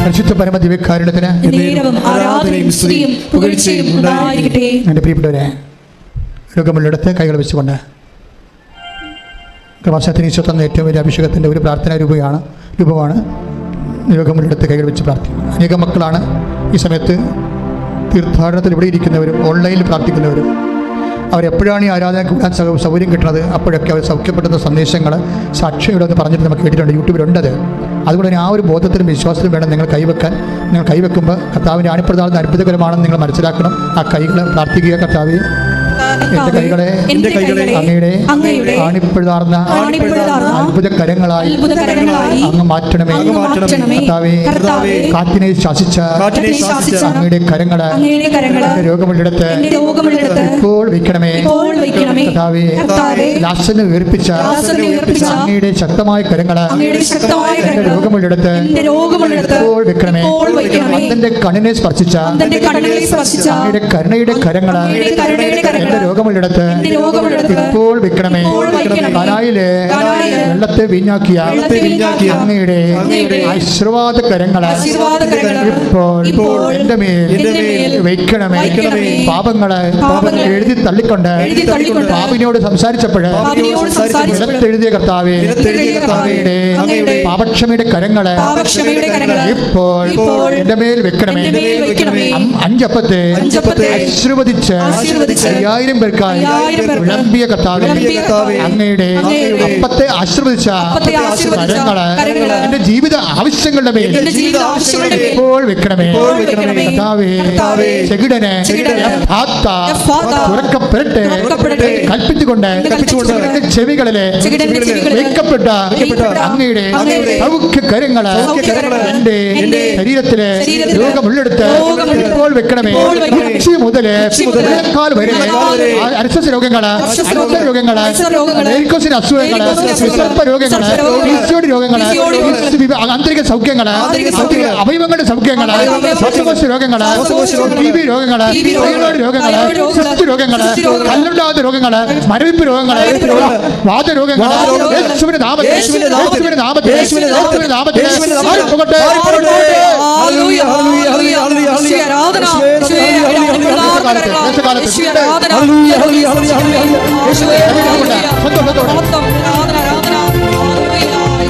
പരിശുദ്ധ പരമ ദിവ്യകാരുണ്യത്തിന് ആരാധനയും സ്തുതിയും പുകഴ്ചയും ഉണ്ടായിരിക്കട്ടെ. എൻ്റെ പ്രിയപ്പെട്ടവരെ, രോഗമുള്ളിടത്ത് കൈകൾ വെച്ചുകൊണ്ട് കൃപാസനത്തിന് ഈശോ തന്ന ഏറ്റവും വലിയ അഭിഷേകത്തിൻ്റെ ഒരു പ്രാർത്ഥനാ രൂപമാണ് രോഗമുള്ളിടത്ത് കൈകൾ വെച്ച് പ്രാർത്ഥിക്കും. അനേകം മക്കളാണ് ഈ സമയത്ത് തീർത്ഥാടനത്തിൽ ഇവിടെ ഇരിക്കുന്നവരും ഓൺലൈനിൽ പ്രാർത്ഥിക്കുന്നവരും. അവരെപ്പോഴാണ് ഈ ആരാധന കൂടാൻ സൗകര്യം കിട്ടുന്നത് അപ്പോഴൊക്കെ അവർ സൗഖ്യപ്പെടുന്ന സന്ദേശങ്ങൾ സാക്ഷിയുടെ ഒന്ന് പറഞ്ഞിട്ട് നമുക്ക് കേട്ടിട്ടുണ്ട്. യൂട്യൂബിലുണ്ടത്. അതുകൊണ്ട് തന്നെ ആ ഒരു ബോധത്തിലും വിശ്വാസത്തിലും വേണം നിങ്ങൾ കൈവെക്കാൻ. നിങ്ങൾ കൈവെക്കുമ്പോൾ കർത്താവിൻ്റെ ആണിപ്രദാനം അത്ഭുതകരമാണെന്ന് നിങ്ങൾ മനസ്സിലാക്കണം. ആ കൈകൾ പ്രാർത്ഥിക്കുക. കർത്താവേ, എന്റെ കൈകളെ അങ്ങയുടെ ആണിപ്പിഴാർന്ന അത്ഭുത കരങ്ങളായി അങ്ങ് മാറ്റണമേ. കർത്താവേ, കാറ്റിനെ ശാസിച്ച അങ്ങയുടെ കരങ്ങള് രോഗമുള്ളിടത്ത് ഇപ്പോൾ വയ്ക്കണമേ. കർത്താവേ, ലാസനെ ഉയർപ്പിച്ച അങ്ങയുടെ ശക്തമായ കരങ്ങള് എന്റെ രോഗമുള്ളിടത്ത് ഇപ്പോൾ വെക്കണമേ. അതിന്റെ കണ്ണിനെ സ്പർശിച്ച അങ്ങയുടെ കരുണയുടെ കരങ്ങള് എന്റെ രോഗമുള്ളിടത്ത് ഇപ്പോൾ വെക്കണമേ. കാനായിലെ വെള്ളത്തെ വീഞ്ഞാക്കിയ അങ്ങയുടെ ആശീർവാദ കരങ്ങള് ഇപ്പോൾ എന്റെ മേൽ വയ്ക്കണമേ. പാപങ്ങള് എഴുതി തള്ളിക്കൊണ്ട് പാപിനോട് സംസാരിച്ചപ്പോഴ് നിലത്തെഴുതിയ കർത്താവേ, അങ്ങയുടെ പാപക്ഷമയുടെ കരങ്ങള് ഇപ്പോൾ എന്റെ മേൽ വെക്കണമേ. 5 അപ്പത്തെ ആശീർവദിച്ച് 5000 പേർക്കായി വിളമ്പിയ കർത്താവേ, അങ്ങയുടെ അപ്പത്തെ ആശീർവദിച്ച കരങ്ങള് എന്റെ ജീവിത ആവശ്യങ്ങളുടെ മേൽ ഇപ്പോൾ വെക്കണമേ. കർത്താവേ, ചെകിടന് തുറക്കപ്പെടട്ടെ കൽപ്പിച്ചുകൊണ്ട് ചെവികളിലെ വെക്കപ്പെട്ട അങ്ങയുടെ സൗഖ്യ കരങ്ങള് എന്റെ ശരീരത്തിലെ രോഗമുള്ളെടുത്ത് ഇപ്പോൾ വെക്കണമേ. ഉച്ച മുതല് വരെ അർശസ് രോഗങ്ങള്, രോഗങ്ങള്, അസുഖങ്ങള്, വിസർപ്പ രോഗങ്ങള്, ഈസ്റ്റോടി രോഗങ്ങള്, ആന്തരിക സൗഖ്യങ്ങള്, അവയവങ്ങളുടെ സൗഖ്യങ്ങള്, ശ്വാസകോശ രോഗങ്ങള്, ടിബി രോഗങ്ങള്, തൈറോയ്ഡ് രോഗങ്ങള്, സിസ്റ്റ് രോഗങ്ങള്, കല്ലുണ്ടാകുന്ന രോഗങ്ങള്, മരവിപ്പ് രോഗങ്ങള്, വാതരോഗങ്ങള്, യേശുവിന്റെ നാമത്തിൽ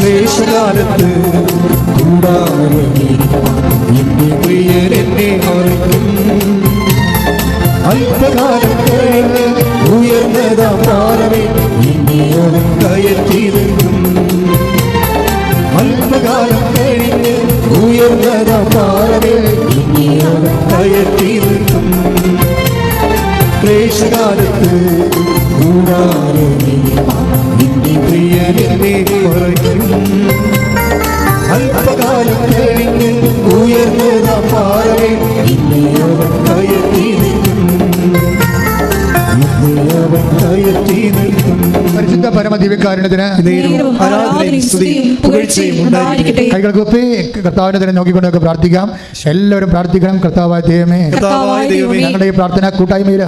ക്ലേശകാലത്ത് പ്രിയരെന്നെ മറക്കും. അല്പകാലം കഴിഞ്ഞ് ഉയർന്നതാ പാറമേ ഇനി അവൻ കയറ്റി നിൽക്കും. അല്പകാലം കഴിഞ്ഞ് ഉയർന്നതാ പാറമേ ഇനി അവൻ കയറ്റി നിൽക്കും. ക്ലേശകാലത്ത് നിന്റെ പ്രിയരെന്നെ മറക്കും. അല്പകാലം കഴിഞ്ഞ് ഉയർന്നതാ പാറമേ ഇനി അവൻ കയറ്റി നിൽക്കും. പരിശുദ്ധ പരമ ദിവ്യകാരുണ്യത്തിന് കൈകൾ കൂപ്പി കർത്താവിനെ തന്നെ നോക്കിക്കൊണ്ടൊക്കെ പ്രാർത്ഥിക്കാം. എല്ലാവരും പ്രാർത്ഥിക്കണം. കർത്താവായ ദൈവമേ, ഞങ്ങളുടെ ഈ പ്രാർത്ഥന കൂട്ടായ്മയിൽ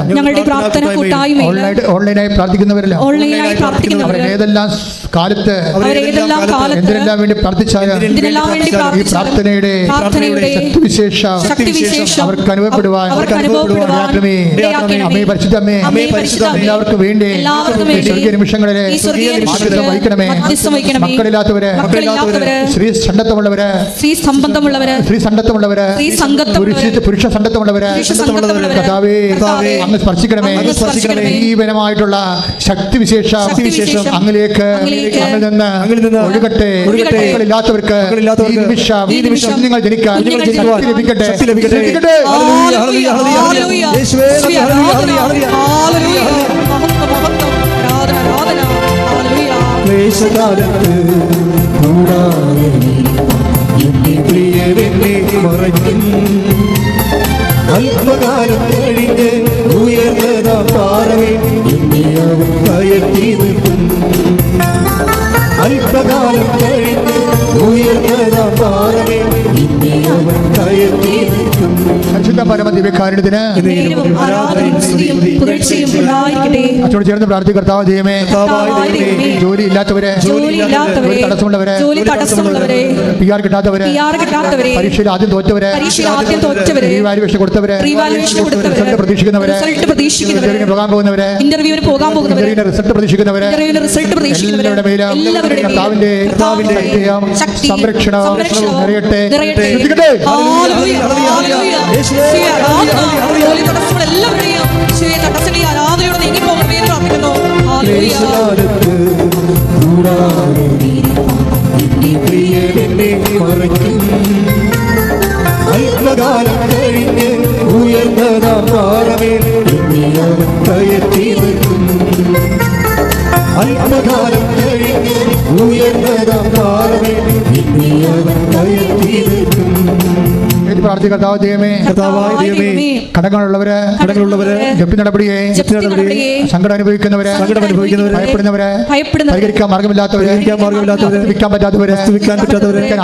ഓൺലൈനായി പ്രാർത്ഥിക്കുന്നവരല്ല അവർ ഏതെല്ലാം കാലത്ത് എന്തിനെല്ലാം വേണ്ടി പ്രാർത്ഥിച്ചാലും ഈ പ്രാർത്ഥനയുടെ ശക്തിവിശേഷം അവർക്ക് അനുഭവപ്പെടുവാൻ അമ്മേ, പരിശുദ്ധമ്മേ, എല്ലാവർക്കും വേണ്ടി സ്വർഗീയ നിമിഷങ്ങളിലെ വഹിക്കണമേ. മക്കളില്ലാത്തവര്, സ്ത്രീ സണ്ടത്വമുള്ളവര്, പുരുഷ സണ്ടത്വമുള്ളവര് കർത്താവേ അങ്ങ് സ്പർശിക്കണമേ. ജീവനമായിട്ടുള്ള ശക്തിവിശേഷം അങ്ങിലേക്ക് അങ്ങിൽ നിന്ന് ഒഴുകട്ടെ. മക്കളില്ലാത്തവർക്ക് ഈ നിമിഷം നിങ്ങൾ ജനിക്കാൻ ലഭിക്കട്ടെ. ക്ലേശകാലത്ത് എന്റെ പ്രിയരെന്നെ മറക്കും. അല്പകാലം കഴിഞ്ഞ് ഉയർന്നതാ പാറമേ ഇനി അവൻ കയറ്റി നിൽക്കും. അല്പകാലം കഴിഞ്ഞ് ഉയർന്നതാ പാറമേ ഇനി അവൻ കയറ്റി നിൽക്കും. പരമദിവ്യകാരുണ്യത്തിന് നേരവും ആരാധനയും സ്തുതിയും പുകഴ്ചയും ഉണ്ടായിരിക്കട്ടെ. അച്ചോട് ചേർന്ന് പ്രാർത്ഥിക്കുക. കർത്താവ് ദൈവമേ, ജോലി ഇല്ലാത്തവരെ, ജോലിയില്ലാത്തവരെ, തടസ്സമുള്ളവരെ, ജോലി തടസ്സമുള്ളവരെ, PR കിട്ടാത്തവരെ, കിട്ടാത്തവരെ, പരീക്ഷയിൽ ആദ്യം തോറ്റവരെ, റീവാലുവേഷൻ കൊടുത്തവരെ, റിസൾട്ട് പ്രതീക്ഷിക്കുന്നവരെ, ഇന്റർവ്യൂവിന് പോകാൻ പോകുന്നവരെ, റിസൾട്ട് പ്രതീക്ഷിക്കുന്നവരെ, എല്ലാവരുടെ മേലും കർത്താവിന്റെ ശക്തിയും സംരക്ഷണവും നിറയട്ടെ. ശ്രദ്ധിക്കട്ടെ. ക്ലേശകാലത്ത് കൂടാതെ എന്റെ പ്രിയനെന്നെ മറയ്ക്കും. അല്പകാലം കഴിഞ്ഞ് ഉയർന്നതാം പാറമേൽ എന്നെ അവൻ കയറ്റി നിർത്തും. അല്പകാലം കഴിഞ്ഞ് ഉയർന്നതാം പാറമേൽ എന്നെ അവൻ കയറ്റി നിർത്തും. പ്രാർത്ഥിക്കുക. കർത്താവ് ദൈവമേ, കടങ്ങളുള്ളവരെ, ജപ്തി നടപടിയെ, സങ്കടം അനുഭവിക്കുന്നവരെ, ഭയപ്പെടുന്നവരെ, പരിഹരിക്കാൻ മാർഗമില്ലാത്തവരെ, വിൽക്കാൻ പറ്റാത്തവരെ,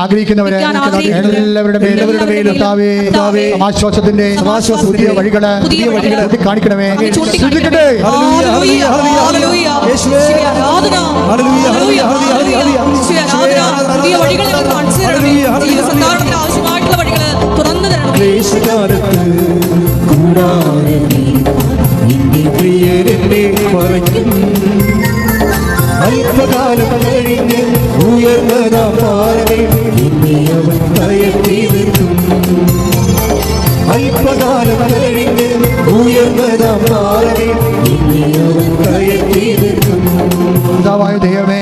ആഗ്രഹിക്കുന്നവരെ, എല്ലാവരുടെ മേലും സമാശ്വാസത്തിന്റെ പുതിയ വഴികള് കാണിക്കണമേ. ശ്രദ്ധിക്കട്ടെ. ക്ലേശകാലത്ത് കൂടാതെ എന്റെ പ്രിയനെന്നെ മറയ്ക്കും. അല്പകാലം കഴിഞ്ഞ് ഉയർന്നതാം പാറമേൽ എന്നെ അവൻ കയറ്റി നിർത്തും. അല്പകാലം കഴിഞ്ഞ് ഉയർന്നതാം പാറമേൽ എന്നെ അവൻ കയറ്റി നിർത്തും. പിതാവായ ദൈവമേ,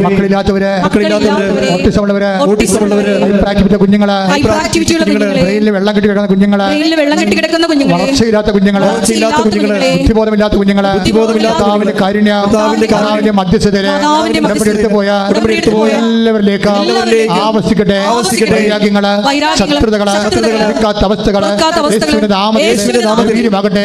മക്കളില്ലാത്തവരെ, ഓട്ടിസമുള്ളവരെ, കുഞ്ഞുങ്ങളെ, ബ്രെയിനിൽ വെള്ളം കെട്ടി കിടക്കുന്ന കുഞ്ഞുങ്ങളെ, വളർച്ചയില്ലാത്ത കുഞ്ഞുങ്ങളെ, ബുദ്ധിബോധമില്ലാത്ത കുഞ്ഞുങ്ങളെ, കർത്താവിന്റെ കാരുണ്യ മധ്യസ്ഥതയിലെ എടുത്തു പോയ എല്ലാവരിലേക്ക് ആവശ്യിക്കട്ടെ. വൈരാഗ്യങ്ങള്, ശത്രുതകള്, അവസ്ഥകള് യേശുവിന്റെ നാമമാകട്ടെ.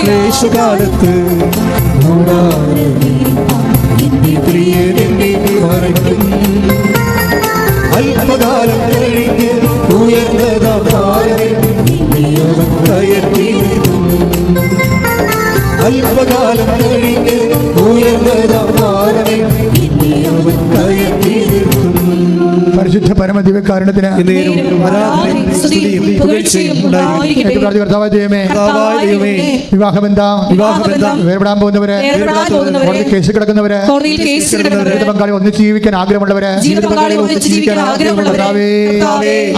ക്ലേശകാലത്ത് കൂടാതെ എന്റെ പ്രിയനെന്നെ മറയ്ക്കും. അല്പകാലം കഴിഞ്ഞ് ഉയർന്നതാം പാറമേൽ എന്നെ അവൻ കയറ്റി നിർത്തും. അല്പകാലം കഴിഞ്ഞ് ഉയർന്നതാം പാറമേൽ എന്നെ അവൻ കയറ്റി നിർത്തും. പരിശുദ്ധ പരമദിവ്യകാരുണ്യത്തിന് വിവാഹബന്ധം വേർപെടാൻ പോകുന്നവരെ, കേസ് കിടക്കുന്നവരെ, പങ്കാളി ഒന്നിച്ച് ജീവിക്കാൻ ആഗ്രഹമുള്ളവരെ,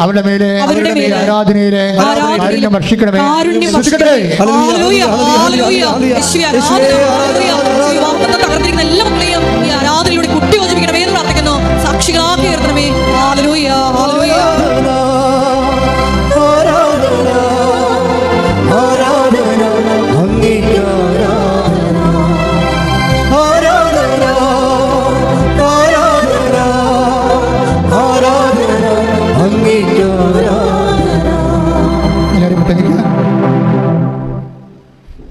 അവരുടെ മേലെ ആരാധനയിലെ കാരുണ്യം വർഷിക്കണമേ. എല്ലാ മക്കളെയും ഈ ആരാധനയിലൂടെ കുട്ടി യോജിപ്പിക്കണമേ എന്ന് പ്രാർത്ഥിക്കുന്നു. സാക്ഷികളാക്കി ഉയർത്തണമേ. Hallelujah, hallelujah.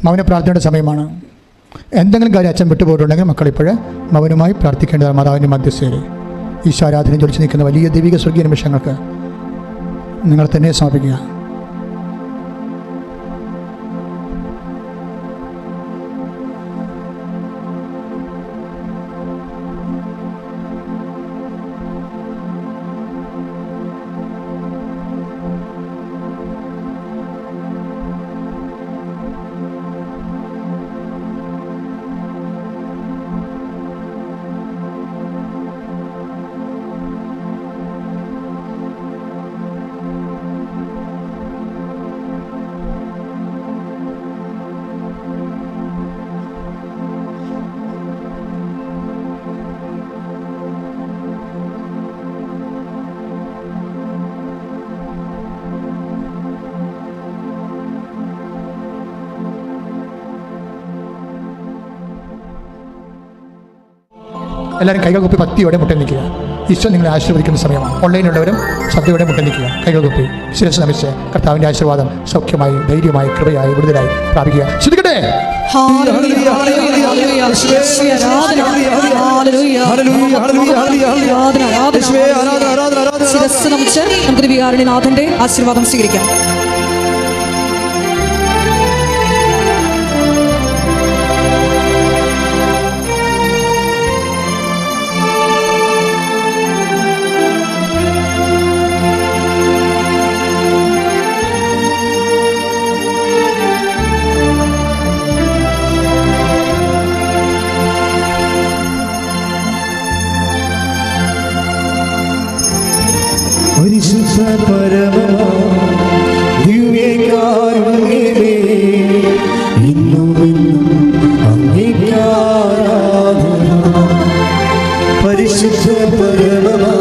മൗന പ്രാർത്ഥനയുടെ സമയമാണ്. എന്തെങ്കിലും കാര്യം അച്ഛൻ വിട്ടുപോയിട്ടുണ്ടെങ്കിൽ മക്കളിപ്പോഴ് മൗനമായി പ്രാർത്ഥിക്കേണ്ടതാണ്. മാതാവിൻ്റെ മധ്യസ്ഥയിൽ ഈശോരാധനയും ജ്വലിച്ച് നിൽക്കുന്ന വലിയ ദൈവിക സ്വർഗീയ നിമിഷങ്ങൾക്ക് നിങ്ങൾ തന്നെ സമർപ്പിക്കുക. എല്ലാവരും കൈകൾ കുപ്പി ഭക്തിയോടെ മുട്ട നിൽക്കുക. ഈശോ നിങ്ങളെ ആശീർവദിക്കുന്ന സമയമാണ്. ഓൺലൈനിലുള്ളവരും ശ്രദ്ധയോടെ മുട്ട നിൽക്കുക. കൈകൾ കുപ്പി ശിരസ് നമിച്ച് കർത്താവിൻ്റെ ആശീർവാദം സൗഖ്യമായി, ധൈര്യമായി, കൃപയായി, വിടുതലായി പ്രാപിക്കുക. ശ്രദ്ധിക്കട്ടെ. ഹല്ലേലൂയ ഹല്ലേലൂയ ഹല്ലേലൂയ ആരാധന ആരാധന യേശുവേ ആരാധന ആരാധന ആരാധന ശിരസ്സ് നമിച്ച് നമുക്ക് ദിവികാരുണ്യനാഥന്റെ ആശീർവാദം സ്വീകരിക്കാം. പരിശുദ്ധ പരമമാ ദിവ്യകാരുണ്യമേ ഇന്നുമെന്നും അങ്ങേക്ക് ആരാധന. പരിശുദ്ധ പരമമാ